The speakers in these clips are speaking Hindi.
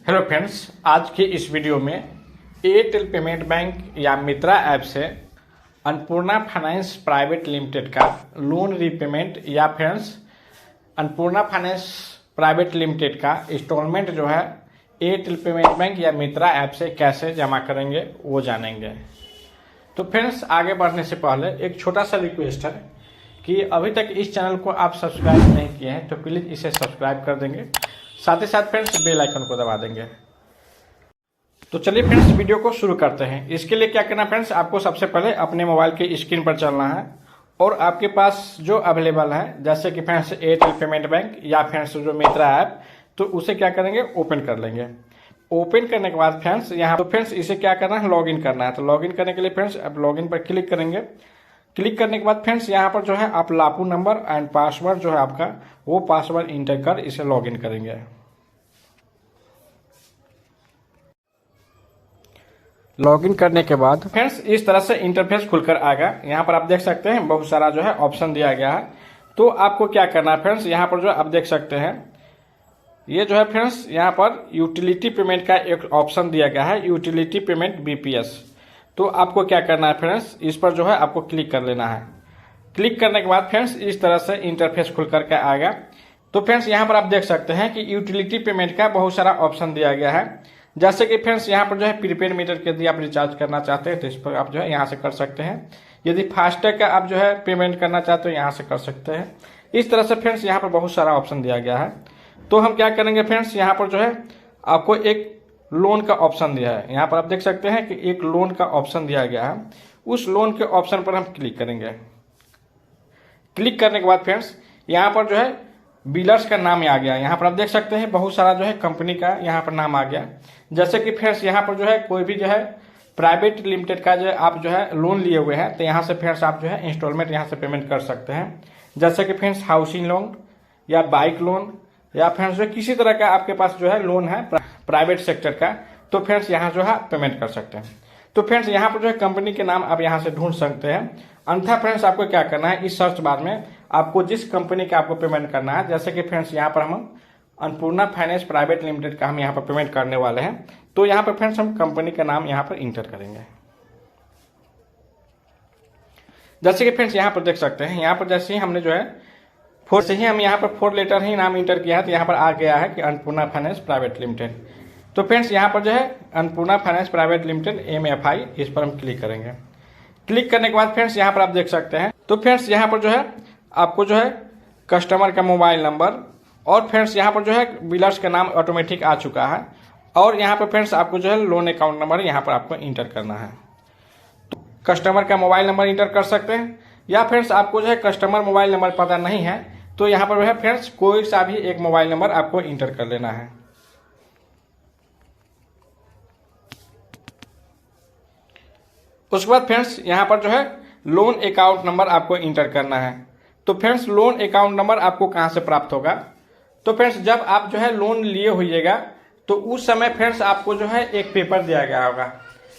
हेलो फ्रेंड्स, आज के इस वीडियो में एयरटेल पेमेंट बैंक या मित्रा ऐप से अन्नपूर्णा फाइनेंस प्राइवेट लिमिटेड का लोन रीपेमेंट या friends Annapurna finance private limited का इंस्टॉलमेंट जो है एयरटेल पेमेंट बैंक या मित्रा ऐप से कैसे जमा करेंगे वो जानेंगे। तो फ्रेंड्स, आगे बढ़ने से पहले एक छोटा सा रिक्वेस्ट है कि अभी तक इस चैनल को आप सब्सक्राइब नहीं किए हैं तो प्लीज़ इसे सब्सक्राइब कर देंगे, साथ ही साथ फ्रेंड्स बेल आइकन को दबा देंगे। तो चलिए फ्रेंड्स, वीडियो को शुरू करते हैं। इसके लिए क्या करना फ्रेंड्स, आपको सबसे पहले अपने मोबाइल के स्क्रीन पर चलना है और आपके पास जो अवेलेबल है जैसे कि फ्रेंड्स एयरटेल पेमेंट बैंक या फ्रेंड्स जो मित्रा ऐप, तो उसे क्या करेंगे, ओपन कर लेंगे। ओपन करने के बाद फ्रेंड्स यहाँ तो फ्रेंड्स इसे क्या करना है, लॉगिन करना है। तो लॉगिन करने के लिए फ्रेंड्स अब लॉगिन पर क्लिक करेंगे। क्लिक करने के बाद फ्रेंड्स यहाँ पर जो है आप लापू नंबर एंड पासवर्ड जो है आपका वो पासवर्ड इंटर कर इसे लॉगिन करेंगे। लॉगिन करने के बाद फ्रेंड्स इस तरह से इंटरफेस खुलकर आएगा। यहाँ पर आप देख सकते हैं बहुत सारा जो है ऑप्शन दिया गया है। तो आपको क्या करना है फ्रेंड्स, यहाँ पर जो आप देख सकते हैं ये जो है फ्रेंड्स यहाँ पर यूटिलिटी पेमेंट का एक ऑप्शन दिया गया है, यूटिलिटी पेमेंट बीपीएस। तो आपको क्या करना है फ्रेंड्स, इस पर जो है आपको क्लिक कर लेना है। क्लिक करने के बाद फ्रेंड्स इस तरह से इंटरफेस खुल करके आएगा। तो फ्रेंड्स यहाँ पर आप देख सकते हैं कि यूटिलिटी पेमेंट का बहुत सारा ऑप्शन दिया गया है। जैसे कि फ्रेंड्स यहाँ पर जो है प्रीपेड मीटर के यदि आप रिचार्ज करना चाहते हैं तो इस पर आप जो है यहाँ से कर सकते हैं। यदि फास्टैग का आप जो है पेमेंट करना चाहते हो यहाँ से कर सकते हैं। इस तरह से फ्रेंड्स यहाँ पर बहुत सारा ऑप्शन दिया गया है। तो हम क्या करेंगे फ्रेंड्स, यहाँ पर जो है आपको एक लोन का ऑप्शन दिया है। यहाँ पर आप देख सकते हैं कि एक लोन का ऑप्शन दिया गया है। उस लोन के ऑप्शन पर हम क्लिक करेंगे। क्लिक करने के बाद फ्रेंड्स यहाँ पर जो है डीलर्स का नाम आ गया। यहाँ पर आप देख सकते हैं बहुत सारा जो है कंपनी का यहाँ पर नाम आ गया। जैसे कि फ्रेंड्स यहाँ पर जो है कोई भी जो है प्राइवेट लिमिटेड का जो आप जो है लोन लिए हुए हैं तो यहाँ से फ्रेंड्स आप जो है इंस्टॉलमेंट यहाँ से पेमेंट कर सकते हैं। जैसे कि फ्रेंड्स हाउसिंग लोन या बाइक लोन या फ्रेंड्स जो किसी तरह का आपके पास जो है लोन है प्राइवेट सेक्टर का, तो फ्रेंड्स यहाँ जो है पेमेंट कर सकते हैं। तो फ्रेंड्स यहाँ पर जो है कंपनी के नाम आप यहाँ से ढूंढ सकते हैं। अन्यथा फ्रेंड्स आपको क्या करना है, इस सर्च बार में आपको जिस कंपनी का आपको पेमेंट करना है, जैसे कि फ्रेंड्स यहाँ पर हम अन्नपूर्णा फाइनेंस प्राइवेट लिमिटेड का हम यहाँ पर पेमेंट करने वाले हैं। तो यहाँ पर फ्रेंड्स हम कंपनी का नाम यहाँ पर इंटर करेंगे। जैसे कि फ्रेंड्स यहाँ पर देख सकते हैं, यहाँ पर जैसे ही हमने जो है हम यहाँ पर 4 लेटर ही नाम इंटर किया है तो यहाँ पर आ गया है कि अन्नपूर्णा फाइनेंस प्राइवेट लिमिटेड। तो फ्रेंड्स यहाँ पर जो है Annapurna finance private limited MFI, इस पर हम क्लिक करेंगे। क्लिक करने के बाद फ्रेंड्स यहाँ पर आप देख सकते हैं, तो फ्रेंड्स यहाँ पर जो है आपको जो है कस्टमर का मोबाइल नंबर और फ्रेंड्स यहाँ पर जो है बिलर्स का नाम ऑटोमेटिक आ चुका है। और यहाँ पर फ्रेंड्स आपको जो है लोन अकाउंट नंबर यहाँ पर आपको इंटर करना है। तो कस्टमर का मोबाइल नंबर इंटर कर सकते हैं, या फ्रेंड्स आपको जो है कस्टमर मोबाइल नंबर पता नहीं है तो यहाँ पर जो है फ्रेंड्स कोई सा भी एक मोबाइल नंबर आपको इंटर कर लेना है। उसके बाद फ्रेंड्स यहाँ पर जो है लोन अकाउंट नंबर आपको इंटर करना है। तो फ्रेंड्स लोन अकाउंट नंबर आपको कहाँ से प्राप्त होगा, तो फ्रेंड्स जब आप जो है लोन लिए होइएगा तो उस समय फ्रेंड्स आपको जो है एक पेपर दिया गया होगा।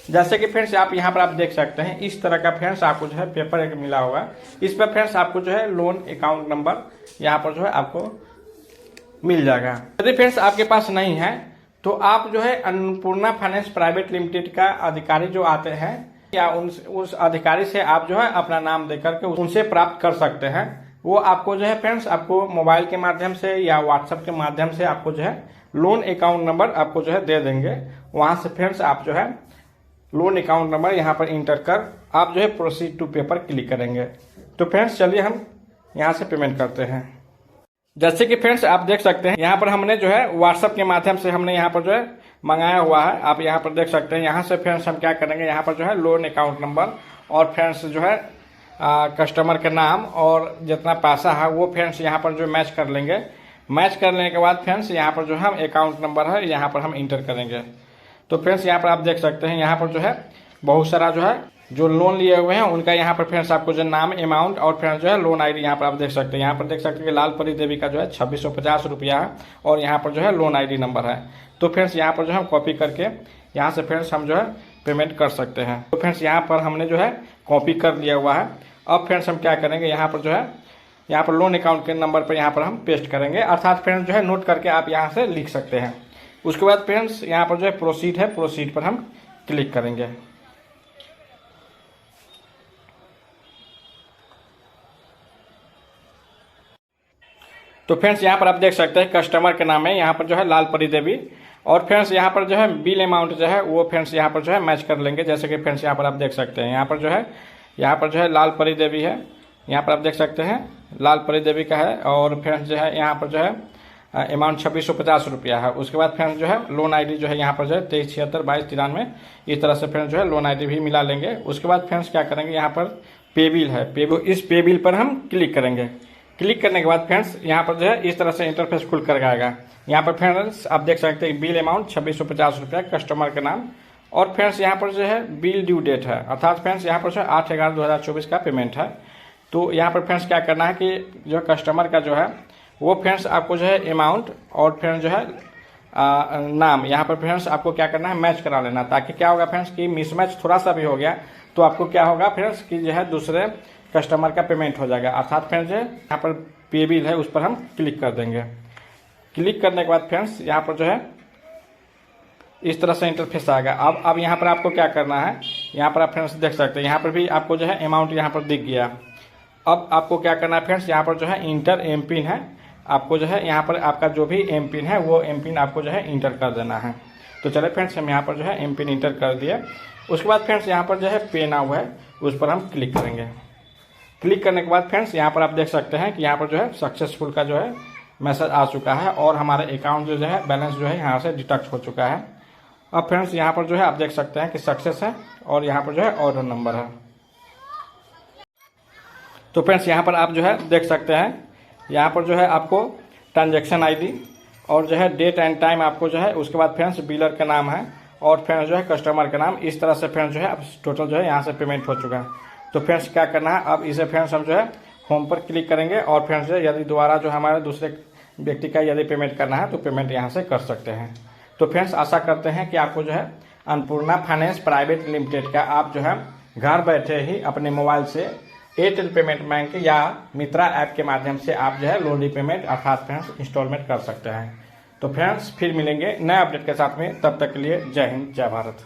जैसे कि फ्रेंड्स आप यहाँ पर आप देख सकते हैं इस तरह का फ्रेंड्स आपको जो है पेपर एक मिला होगा। इस पर फ्रेंड्स आपको जो है लोन अकाउंट नंबर यहाँ पर जो है आपको मिल जाएगा। यदि फ्रेंड्स आपके पास नहीं है तो आप जो है अन्नपूर्णा फाइनेंस प्राइवेट लिमिटेड का अधिकारी जो आते हैं या उस अधिकारी से आप जो है अपना नाम दे करके उनसे प्राप्त कर सकते हैं। वो आपको जो है फ्रेंड्स आपको मोबाइल के माध्यम से या व्हाट्सएप के माध्यम से आपको जो है लोन अकाउंट नंबर आपको जो है दे देंगे। वहां से फ्रेंड्स आप जो है लोन अकाउंट नंबर यहाँ पर इंटर कर आप जो है प्रोसीड टू पे पर क्लिक करेंगे। तो फ्रेंड्स चलिए हम यहाँ से पेमेंट करते हैं। जैसे कि फ्रेंड्स आप देख सकते हैं यहाँ पर हमने जो है व्हाट्सएप के माध्यम से हमने यहाँ पर जो है मंगाया हुआ है। आप यहाँ पर देख सकते हैं। यहाँ से फ्रेंड्स हम क्या करेंगे, यहाँ पर जो है लोन अकाउंट नंबर और फ्रेंड्स जो है कस्टमर का नाम और जितना पैसा है वो फ्रेंड्स यहाँ पर जो मैच कर लेंगे। मैच करने के बाद फ्रेंड्स यहाँ पर जो हम अकाउंट नंबर है यहाँ पर हम इंटर करेंगे। तो फ्रेंड्स यहाँ पर आप देख सकते हैं यहाँ पर जो है बहुत सारा जो है जो लोन लिए हुए हैं उनका यहाँ पर फ्रेंड्स आपको जो नाम, अमाउंट और फ्रेंड्स जो है लोन आईडी यहाँ पर आप देख सकते हैं। यहाँ पर देख सकते हैं कि लाल परी देवी का जो है 2650 रुपया है और यहाँ पर जो है लोन आईडी नंबर है। तो फ्रेंड्स यहाँ पर जो है कॉपी करके यहाँ से फ्रेंड्स हम जो है पेमेंट कर सकते हैं। तो फ्रेंड्स यहाँ पर हमने जो है कॉपी कर लिया हुआ है। अब फ्रेंड्स हम क्या करेंगे, यहाँ पर जो है लोन अकाउंट के नंबर पर यहाँ पर हम पेस्ट करेंगे, अर्थात फ्रेंड्स जो है नोट करके आप यहाँ से लिख सकते हैं। उसके बाद फ्रेंड्स यहाँ पर जो है प्रोसीड है, प्रोसीड पर हम क्लिक करेंगे। तो फ्रेंड्स यहाँ पर आप देख सकते हैं कस्टमर के नाम है यहाँ पर जो है लाल परी देवी, और फ्रेंड्स यहाँ पर जो है बिल अमाउंट जो है वो फ्रेंड्स यहाँ पर जो है मैच कर लेंगे। जैसे कि फ्रेंड्स यहाँ पर आप देख सकते हैं यहाँ पर जो है लाल परी देवी है, यहाँ पर आप देख सकते हैं लाल परी देवी का है। और फ्रेंड्स जो है यहाँ पर जो है अमाउंट 2650 रुपया है। उसके बाद फ्रेंड्स जो है लोन आईडी जो है यहाँ पर जो है 23762293, इस तरह से फ्रेंड्स जो है लोन आईडी भी मिला लेंगे। उसके बाद फ्रेंड्स क्या करेंगे, यहाँ पर पे बिल है, इस पे बिल पर हम क्लिक करेंगे। क्लिक करने के बाद फ्रेंड्स यहाँ पर जो है इस तरह से इंटरफेस खुल कर आएगा। यहाँ पर फ्रेंड्स आप देख सकते हैं बिल अमाउंट 2650 रुपया, कस्टमर का नाम, और फ्रेंड्स यहाँ पर जो है बिल ड्यू डेट है, अर्थात फ्रेंड्स यहाँ पर जो है 8/11/2024 का पेमेंट है। तो यहाँ पर फ्रेंड्स क्या करना है कि जो कस्टमर का जो है वो फ्रेंड्स आपको जो है अमाउंट और फ्रेंड्स जो है नाम यहाँ पर फ्रेंड्स आपको क्या करना है मैच करा लेना, ताकि क्या होगा फ्रेंड्स कि मिसमैच थोड़ा सा भी हो गया तो आपको क्या होगा फ्रेंड्स कि जो है दूसरे कस्टमर का पेमेंट हो जाएगा। अर्थात फ्रेंड्स जो है यहाँ पर पे बिल है उस पर हम क्लिक कर देंगे। क्लिक करने के बाद फ्रेंड्स यहाँ पर जो है इस तरह से इंटरफेस आएगा। अब यहाँ पर आपको क्या करना है, यहाँ पर आप फ्रेंड्स देख सकते हैं यहाँ पर भी आपको जो है अमाउंट यहाँ पर दिख गया। अब आपको क्या करना है फ्रेंड्स, यहाँ पर जो है इंटर एम पिन है, आपको जो है यहाँ पर आपका जो भी एम पिन है वो एम पिन आपको जो है इंटर कर देना है। तो चले फ्रेंड्स हम यहाँ पर जो है एम पिन इंटर कर दिए। उसके बाद फ्रेंड्स यहाँ पर जो है पे नाउ है उस पर हम क्लिक करेंगे। क्लिक करने के बाद फ्रेंड्स यहाँ पर आप देख सकते हैं कि यहाँ पर जो है सक्सेसफुल का जो है मैसेज आ चुका है और हमारे अकाउंट जो है बैलेंस जो है यहाँ से डिडक्ट हो चुका है। अब फ्रेंड्स यहाँ पर जो है आप देख सकते हैं कि सक्सेस है और यहाँ पर जो है ऑर्डर नंबर है। तो फ्रेंड्स यहाँ पर आप जो है देख सकते हैं यहाँ पर जो है आपको ट्रांजैक्शन आईडी और जो है डेट एंड टाइम आपको जो है, उसके बाद फ्रेंड्स बिलर का नाम है और फ्रेंड्स जो है कस्टमर का नाम, इस तरह से फ्रेंड्स जो है अब टोटल जो है यहाँ से पेमेंट हो चुका है। तो फ्रेंड्स क्या करना है, अब इसे फ्रेंड्स हम जो है होम पर क्लिक करेंगे और फ्रेंड्स जो है यदि दोबारा जो हमारे दूसरे व्यक्ति का यदि पेमेंट करना है तो पेमेंट यहाँ से कर सकते हैं। तो फ्रेंड्स आशा करते हैं कि आपको जो है अन्नपूर्णा फाइनेंस प्राइवेट लिमिटेड का आप जो है घर बैठे ही अपने मोबाइल से एयरटेल पेमेंट बैंक या मित्रा ऐप के माध्यम से आप जो है लोन रीपेमेंट अर्थात फ्रेंड्स इंस्टॉलमेंट कर सकते हैं। तो फ्रेंड्स फिर मिलेंगे नए अपडेट के साथ में, तब तक के लिए जय हिंद जय भारत।